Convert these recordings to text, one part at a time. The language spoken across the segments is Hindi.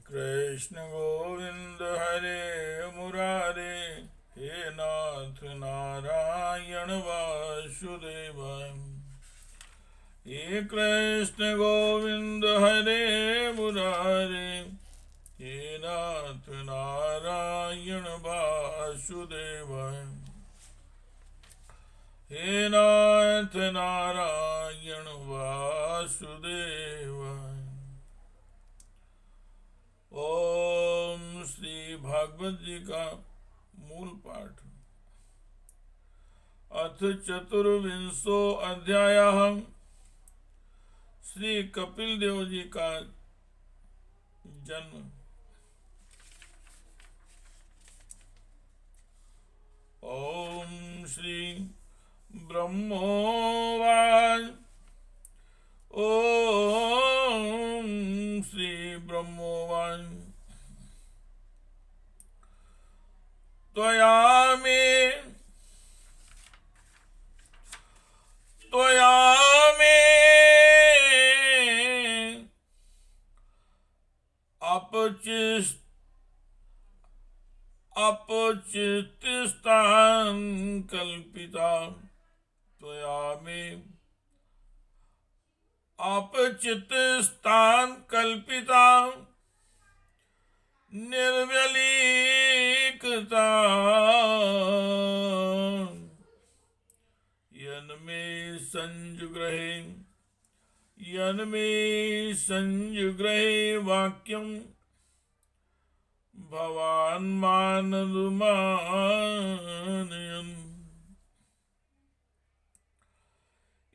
कृष्ण गोविंद हरे मुरारे, हे नाथ नारायण वासुदेव। हे कृष्ण गोविंद हरे मुरारे, हे नाथ नारायण वासुदेव। हे नाथ नारायण वासुदेव। ओम श्री भागवत जी का मूल पाठ। अथ चतुर्विंशो अध्यायः। श्री कपिल देव जी का जन्म। ओम श्री ब्रह्मोवाच। ओम श्री ब्रह्मोवाच। त्वया मे अपचितिस्तान् कल्पिता। त्वया मे अपचितिस्तान् कल्पिता निर्व्यलीकृता। यन्मे संजुग्रहे वाक्यं भवान् माननुमानयन्।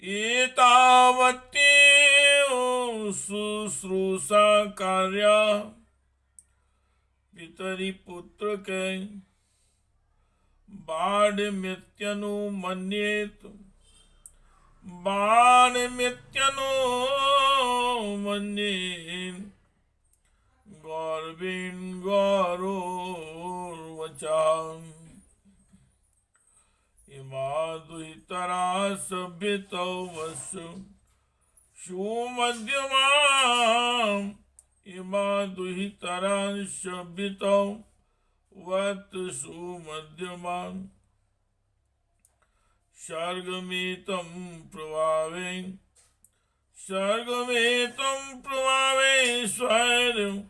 एतावत्येव शुश्रूषा कार्या पितरि पुत्रके बाणमित्यनुमन्येत। गौरवेण गौरोर्वचाम्। इमा दुहितरा सभ्यतो वसु सुमध्यमाम्। इमा दुहितरा सभ्यतो वत सुमध्यमाम्। सर्गमेतं प्रभावे स्वैरं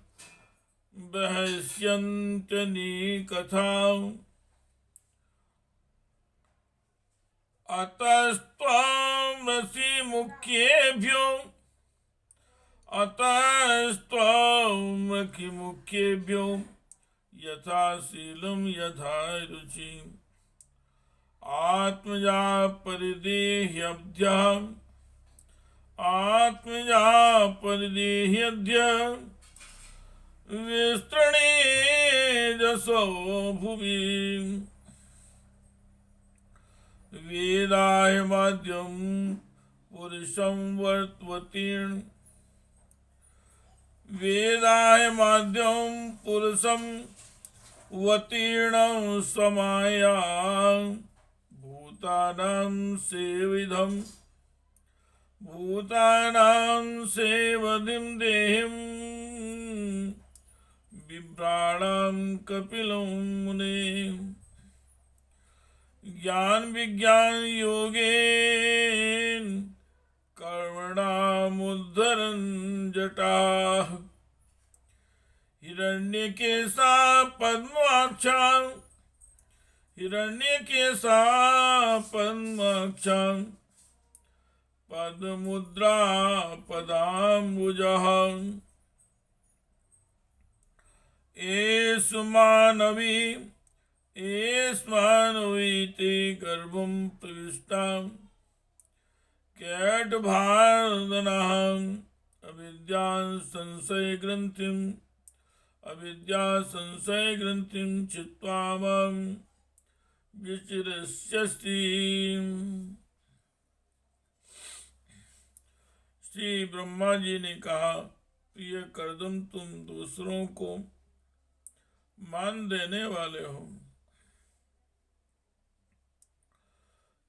बहस्यन्त्यनी कथाम्। अतस्त्वमखिमुख्येभ्यो यथा शीलं यथा रुचि। आत्मजा परिदेह्यद्य विस्तृणे जसो भुवि। वेदायमाद्यं पुरुषं वतीर्णं स्वमाया भूतानां सेवधिं देहिं बिभ्राणां कपिलं मुने। ज्ञान विज्ञान योगेन कर्मणामुद्धरन् जटाः। हिरण्यकेशा पद्माक्षा पद्मुद्रा पदाम्बुजः। एष्मानवीति गर्भं प्रविष्टां कैटभारदनः। अविद्या संशयग्रन्थिं चित्वा मां विचिरस्यसि। श्री ब्रह्मा जी ने कहा, प्रिय कर्दम, तुम दूसरों को मान देने वाले हो।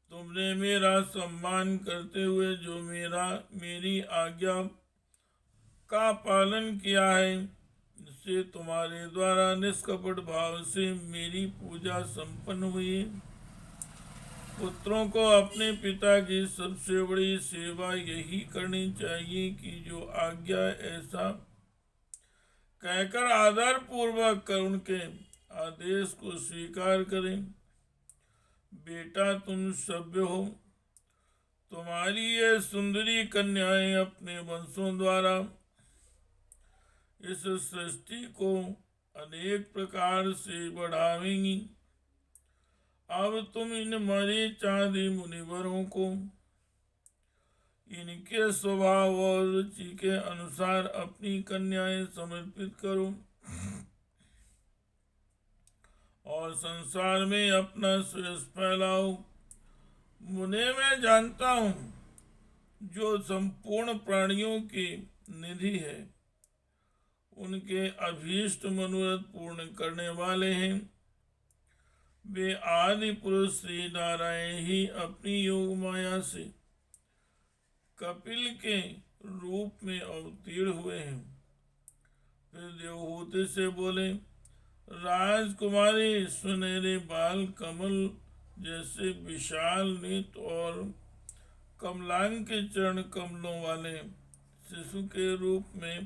तुमने मेरा सम्मान करते हुए जो मेरी आज्ञा का पालन किया है, कि तुम्हारे द्वारा निष्कपट भाव से मेरी पूजा संपन्न हुई। पुत्रों को अपने पिता की सबसे बड़ी सेवा यही करनी चाहिए कि जो आज्ञा ऐसा कहकर आदर पूर्वक उनके आदेश को स्वीकार करें। बेटा तुम सभ्य हो, तुम्हारी ये सुंदरी कन्याएं अपने वंशों द्वारा इस सृष्टि को अनेक प्रकार से बढ़ावेंगी। अब तुम इन मरीच आदि मुनिवरों को इनके स्वभाव और रुचि के अनुसार अपनी कन्याएं समर्पित करो और संसार में अपना श्रेष्ठ फैलाओ। मुने मैं जानता हूँ जो संपूर्ण प्राणियों की निधि है, उनके अभीष्ट मनोरथ पूर्ण करने वाले हैं। वे आदि पुरुष श्री नारायण ही अपनी योग माया से कपिल के रूप में अवतीर्ण हुए हैं। फिर देवहूति से बोले, राजकुमारी सुनहरे बाल कमल जैसे विशाल नेत्र और कमलांग के चरण कमलों वाले शिशु के रूप में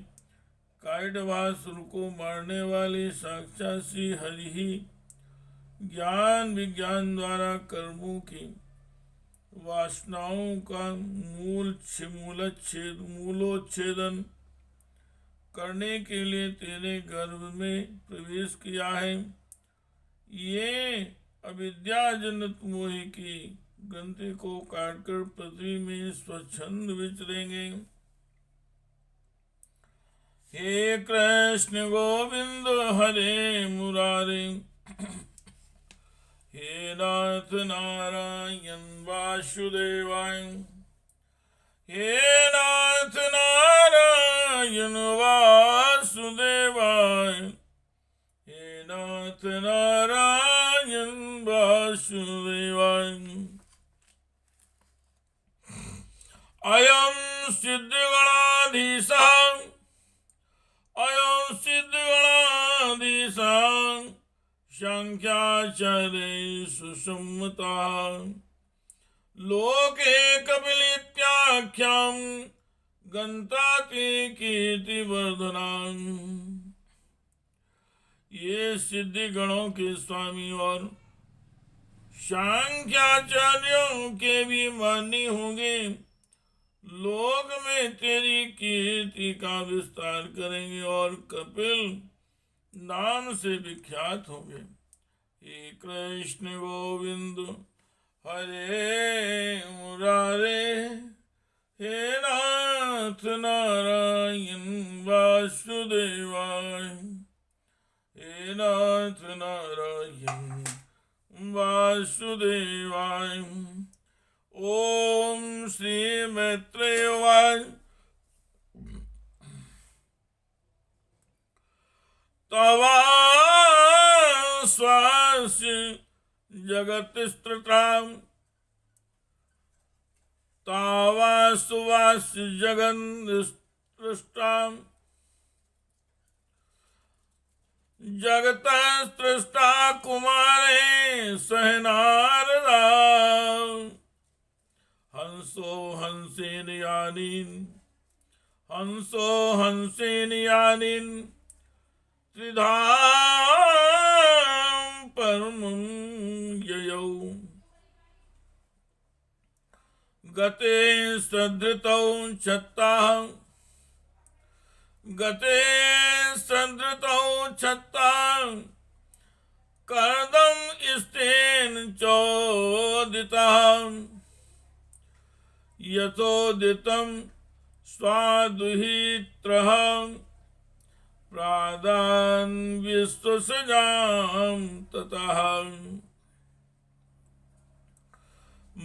कायटभासुर को मारने वाले साक्षात श्री हरि ही ज्ञान विज्ञान द्वारा कर्मों की वासनाओं का मूलोच्छेदन करने के लिए तेरे गर्भ में प्रवेश किया है। ये अविद्याजनित मोह की ग्रंथि को काटकर पृथ्वी में स्वच्छंद विचरेंगे। हे कृष्ण गोविंद हरे मुरारे, हे नाथ नारायण वासुदेवाय, हे नाथ नारायण वासुदेवाय, हे नाथ नारायण वासुदेवाय। अयं सिद्धगणाधीशः, अयं सिद्धगणाधीशः सांख्याचार्य सुसम्मता लोके कपिलित्याख्यां गन्ताति कीर्तिवर्धनां। ये सिद्धि गणों के स्वामी और सांख्याचार्यों के भी मानी होंगे, लोक में तेरी कीर्ति का विस्तार करेंगे और कपिल नाम से विख्यात होंगे। हे कृष्ण गोविंद हरे मुरारे, हे नाथ नारायण वासुदेवाय, हे नाथ नारायण वासुदेवाय। ओम श्री मैत्रेय उवाच, तवा स्वास्य जगत्स्त्रतां, तावा सुवास्य जगन्सृष्टां, जगतस्त्रष्टा कुमारे सहनारदा। हंसो हंसेन यानीन, हंसो हंसेन यानीन त्रिधाम परमं ययौ। गते सधृतौ छत्ताः, गते सधृतौ छत्ताः कर्दम स्तेन चोदितः। यथोदितं स्वादुहित्रः प्रादान विश्वसजाम ततः।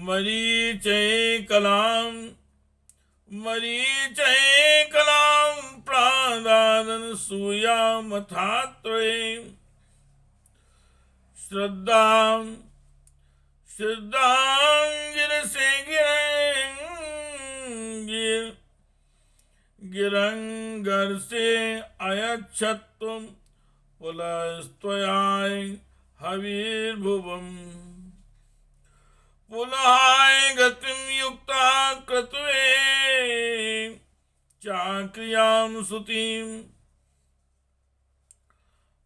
मरीचै कलाम, मरीचै कलाम प्रादान सूयामथात्रे। श्रद्धां श्रद्धां गिरसे गिर गिरंगर से अयच्छत्वं पुलस्त्वयाय हविर्भुवम् पुलहाय गतिं युक्ता कृत्वे चाक्रियां सुतीं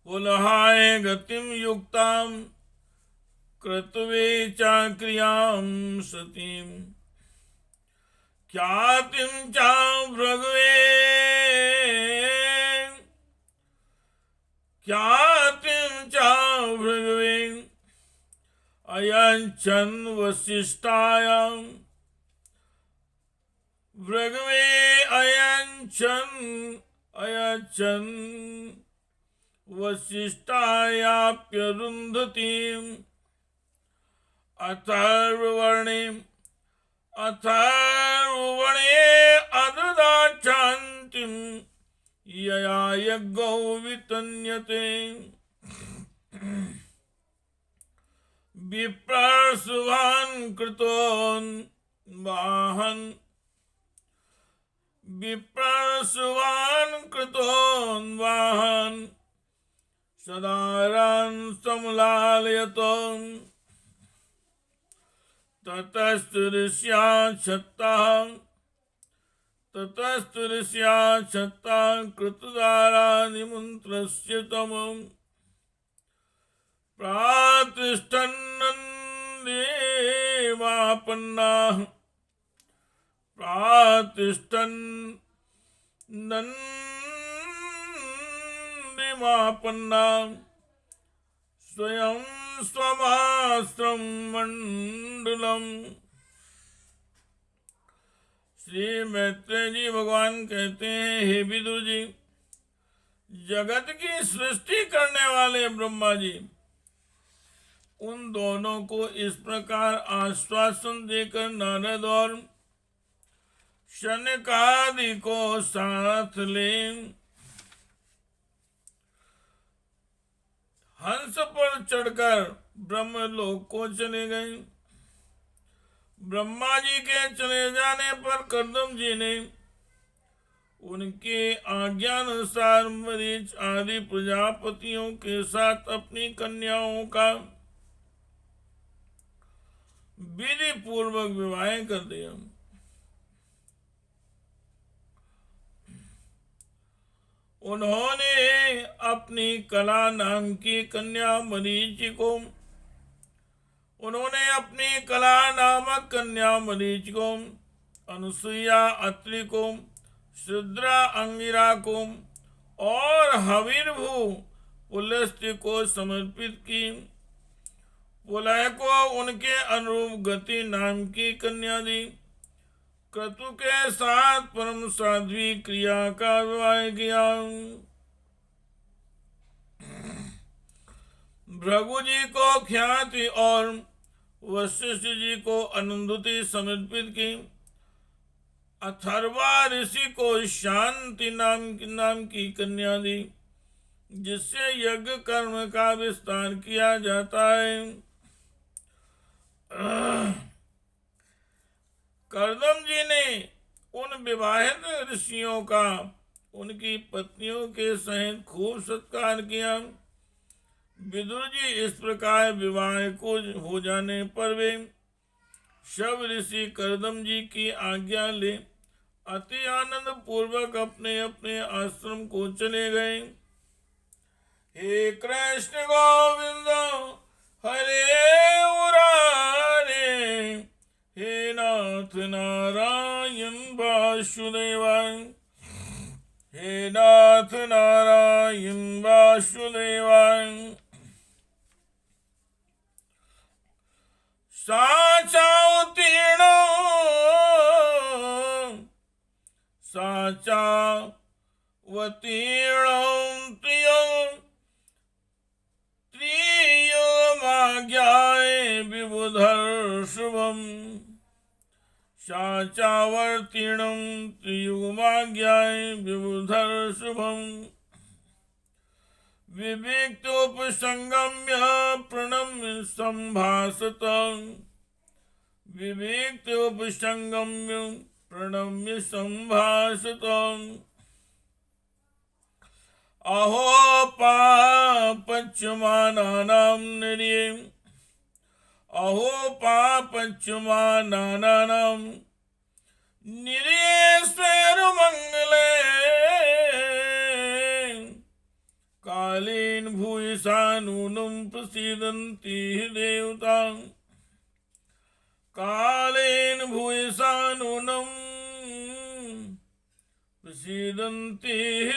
पुलहाय गतिं युक्तां कृत्वे चाक्रियां सतीं ख्यातिं च भृगवे अयच्छन् वसिष्ठायां भृगवे अयच्छन् वसिष्ठायाप्यरुन्धतीम् अथर्ववर्णे अददाच्छान्तिं यया यज्ञो वितन्यते विप्रसुवान् कृतोन्वाहन् सदारान् समलालयतो ततस्तु ऋष्या कृतदारा निमन्त्रस्य तमम् प्रातिष्ठन्नन्देवापन्नाः स्वयं स्वमास्त्रं मंडलम्। श्री मैत्रेय जी भगवान कहते हैं, हे विदुर जी, जगत की सृष्टि करने वाले ब्रह्मा जी उन दोनों को इस प्रकार आश्वासन देकर नारद और शनकादि को साथ ले हंस पर चढ़कर ब्रह्मलोक को चले गए। ब्रह्मा जी के चले जाने पर कर्दम जी ने उनके आज्ञानुसार मरीच आदि प्रजापतियों के साथ अपनी कन्याओं का विधि पूर्वक विवाह कर दिया। उन्होंने अपनी कला नाम की कन्या मरीचि को अनुसुईया अत्रि को, शुद्रा अंगिरा को और हविर्भु पुलस्त्य को समर्पित की। पुलह को उनके अनुरूप गति नाम की कन्या दी। क्रतु के साथ परम साध्वी क्रिया का विवाह किया। भृगु जी को ख्याति और वशिष्ठ जी को अनंदुति समर्पित की। अथर्वा ऋषि को शांति नाम की कन्या दी, जिससे यज्ञ कर्म का विस्तार किया जाता है। कर्दम जी ने उन विवाहित ऋषियों का उनकी पत्नियों के सहित खूब सत्कार किया। विदुर जी इस प्रकार विवाह को हो जाने पर वे सब ऋषि कर्दम जी की आज्ञा ले अति आनंद पूर्वक अपने अपने आश्रम को चले गए। हे कृष्ण गोविंद हरे मुरारे, हे नाथ नारायण वासुदेवाय, हे नाथ नारायण वासुदेवाय। साचावतीर्णं त्रियोमाज्ञाय विबुधर्षभम्। साचावर्तीर्णं त्रियुगमाज्ञाय विबुधर्षभम्। विविक्तोपसंगम्य प्रणम्य संभाषत। विविक्तोपसंगम्य प्रणम्य संभाषतम् अहो पापच्यमानानां निर्ये अहो पापच्यमानानां निरेश्वरमङ्गले कालेन भूयसा नूनं प्रसीदन्ति देवताः कालेन भूयसा नूनं प्रसीदन्ति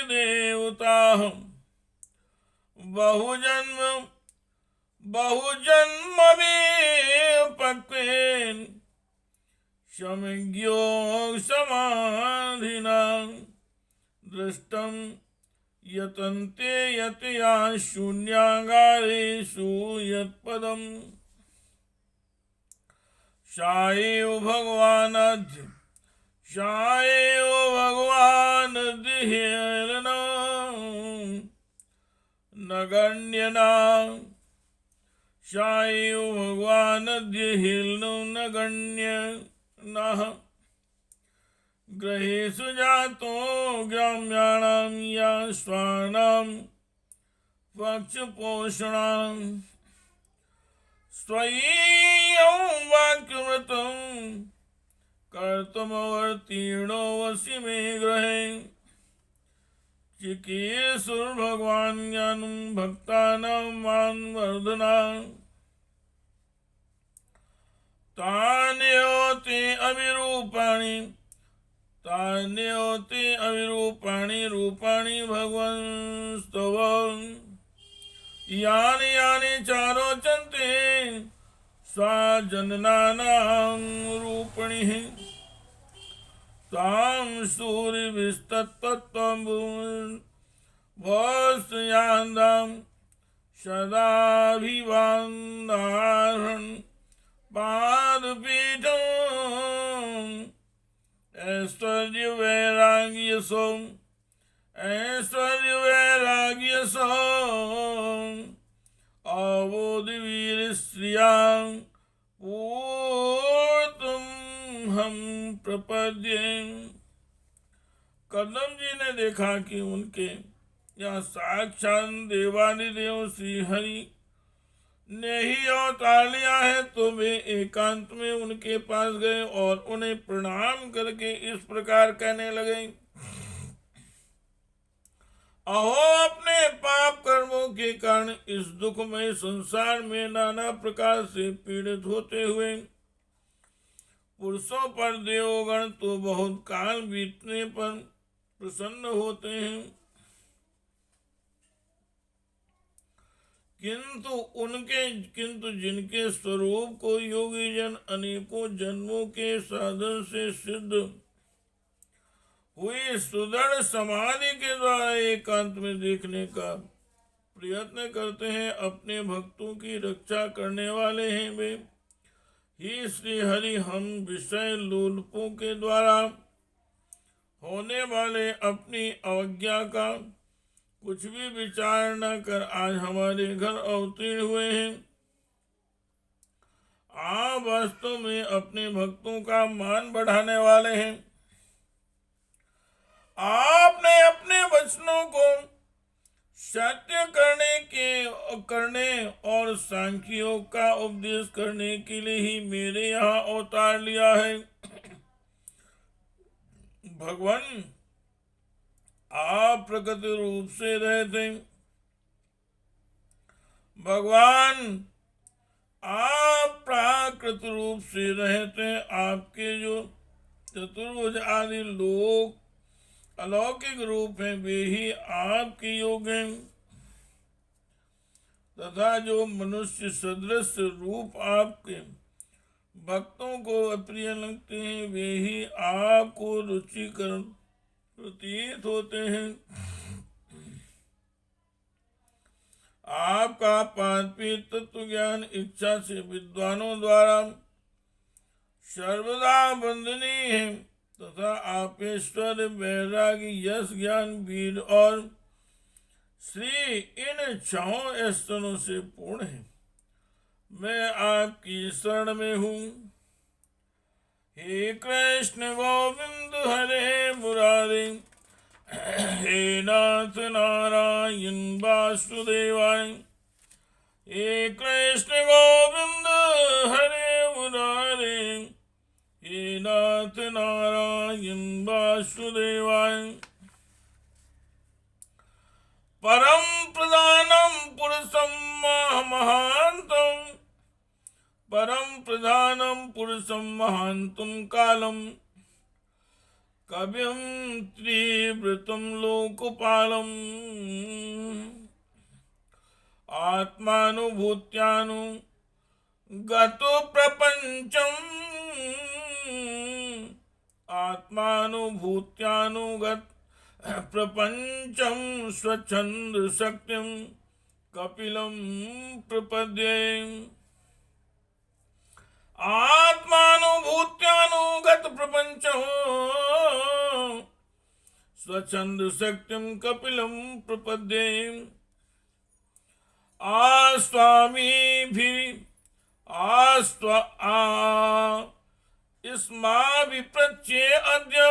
देवताः बहुजन्मविपक्वेन शमज्ञो समाधिना दृष्टं यतन्ते यतया शून्यागारेषु यत्पदम् शायेव भगवानद्येन नगण्यना शायेव भगवानद्येन नगण्यनः ग्रहेषु जातो ग्राम्याणां या स्वानां पक्षपोषणां स्वयं वाक्यव्रतं कर्तुमवर्तीर्णो वसि मे गृहे चिकीर्षुर्भगवान् ज्ञानं भक्तानां मानवर्धना तान्योते अविरूपाणि रूपाणि भगवंस्तव यानि यानि चारोचन्ते स्वाजननानां रूपिणिः तां सूरिभिस्तत्तत्त्वं सदाभिवान्दाहन् पादपीठम् ऐश्वर्यवैराग्यसो अवोधवीरश्रियां पूर्तुं हम प्रपद्ये। कदम जी ने देखा कि उनके यहाँ साक्षात देवादिदेव श्री हरि ने ही अवतार लिया है, तो वे एकांत में उनके पास गए और उन्हें प्रणाम करके इस प्रकार कहने लगे, अहो अपने पाप कर्मों के कारण इस दुखमय संसार में नाना प्रकार से पीड़ित होते हुए पुरुषों पर देवगण तो बहुत काल बीतने पर प्रसन्न होते हैं, किंतु जिनके स्वरूप को योगी जन अनेकों जन्मों के साधन से सिद्ध हुई सुदृढ़ समाधि के द्वारा एकांत में देखने का प्रयत्न करते हैं, अपने भक्तों की रक्षा करने वाले हैं वे ही श्री हरि। हम विषय लोलुपों के द्वारा होने वाले अपनी अवज्ञा का कुछ भी विचार न कर आज हमारे घर अवतीर्ण हुए हैं। आप वास्तव में अपने भक्तों का मान बढ़ाने वाले हैं। आपने अपने वचनों को सत्य करने और सांख्यों का उपदेश करने के लिए ही मेरे यहाँ अवतार लिया है। भगवान आप प्रकट रूप से रहते, भगवान आप प्राकृत रूप से रहते। आपके जो चतुर्भुज आदि लोक अलौकिक रूप हैं वे ही आपके योग हैं, तथा जो मनुष्य सदृश रूप आपके भक्तों को अप्रिय लगते हैं वे ही आपको रुचिकर प्रतीत होते हैं। आपका पांचवी तत्व ज्ञान इच्छा से विद्वानों द्वारा सर्वदा वंदनीय है, तथा आपेश्वर वैरागी यश ज्ञान वीर और श्री इन छहों स्तरों से पूर्ण है। मैं आपकी शरण में हूँ, हे कृष्ण गोविंद हरे मुरारे, हे नाथ नारायण वासुदेवाय। हे कृष्ण गोविंद हरे मुरारे, हे नाथ नारायण वासुदेवाय। परम प्रधानम पुरुषम महांतम, परम प्रधानम पुरुषम महांतम कालम, कविम त्रिवृतम लोकपालम। आत्मानुभूत्यानुगतो प्रपंचम, आत्मानुभूत्यानुगत प्रपंचम स्वच्छंद शक्तिम कपिलम प्रपद्ये। आत्मानुभूत्यानुगत प्रपंचम स्वच्छंद शक्तिम कपिलम प्रपद्ये। विप्रच्ये अद्य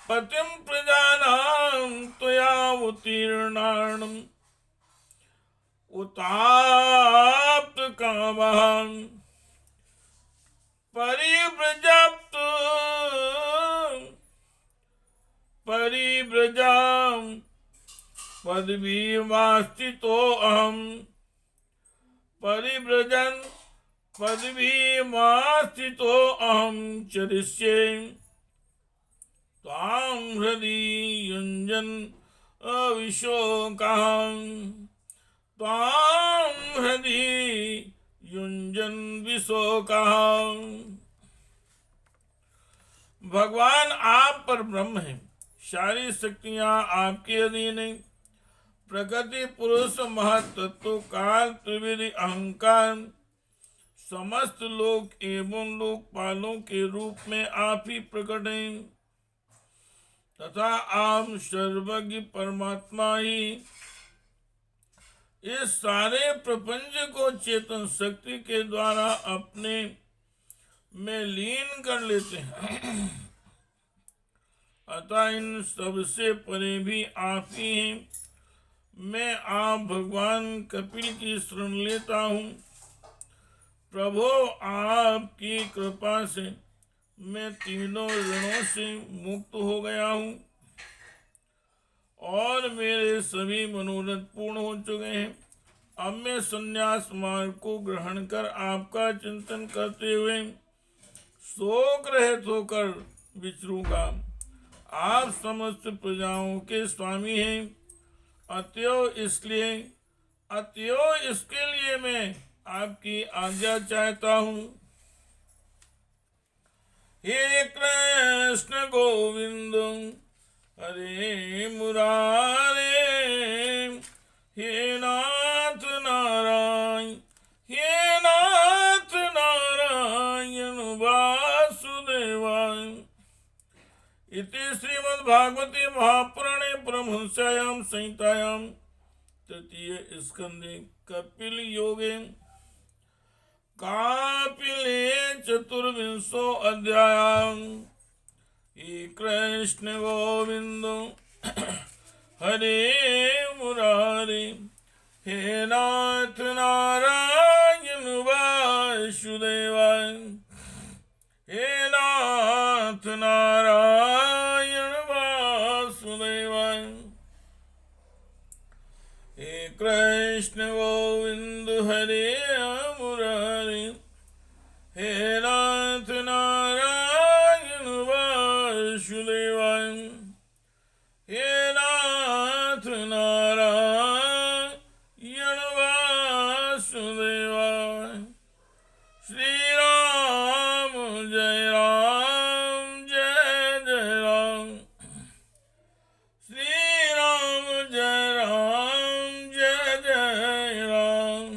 पतिं प्रजानां त्वया उत्तीर्णान् उताप्त कामः परिव्रजां पदवीमास्थितो अहम्, परिव्रजन् पदवीमास्थितो अहं चरिष्ये। त्वां हृदि युञ्जन् अविशोकः, त्वां हृदि युञ्जन् विशोकः। भगवान आप पर ब्रह्म हैं, सारी शक्तियां आपके अधीन हैं। प्रकृति, पुरुष, महतत्व, काल, त्रिविधि, अहंकार, समस्त लोक एवं लोकपालों के रूप में आप ही प्रकट हैं तथा आप सर्वज्ञ परमात्मा ही इस सारे प्रपंच को चेतन शक्ति के द्वारा अपने में लीन कर लेते हैं। अतः इन सबसे परे भी आप ही हैं। मैं आप भगवान कपिल की शरण लेता हूँ। प्रभो, आपकी कृपा से मैं तीनों ऋणों से मुक्त हो गया हूँ और मेरे सभी मनोरथ पूर्ण हो चुके हैं। अब मैं संन्यास मार्ग को ग्रहण कर आपका चिंतन करते हुए शोक रहित होकर विचरूंगा। आप समस्त प्रजाओं के स्वामी हैं, अतएव इसके लिए मैं आपकी आज्ञा चाहता हूँ। हे कृष्ण गोविंद हरे मुरारे, हे नाथ नारायण, हे नाथ नारायण वासुदेवाय। इति श्रीमद्भागवते महापुराणे परमहंस्यायां संहितायां तृतीय स्कंदे कपिल योगे कापिले चतुर्विंशो अध्याय। हे कृष्ण गोविंद हरे मुरारे, हे नाथ नारायण वासुदेवाय, हे नाथ नारायण वासुदेवाय। हे कृष्ण गोविंद हरे मुरारे, हे नाथ नारायण वासुदेवाय, हे नाथ नारायण वासुदेवाय। श्री राम जय राम, जय जय राम। श्री राम जय राम, जय जय राम।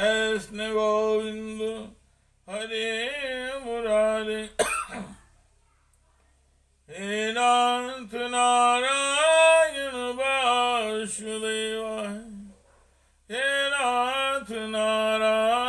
कृष्ण गोविंद हरे मुरारे। हे नाथ नारायण वासुदेवाय, हे नाथ नारायण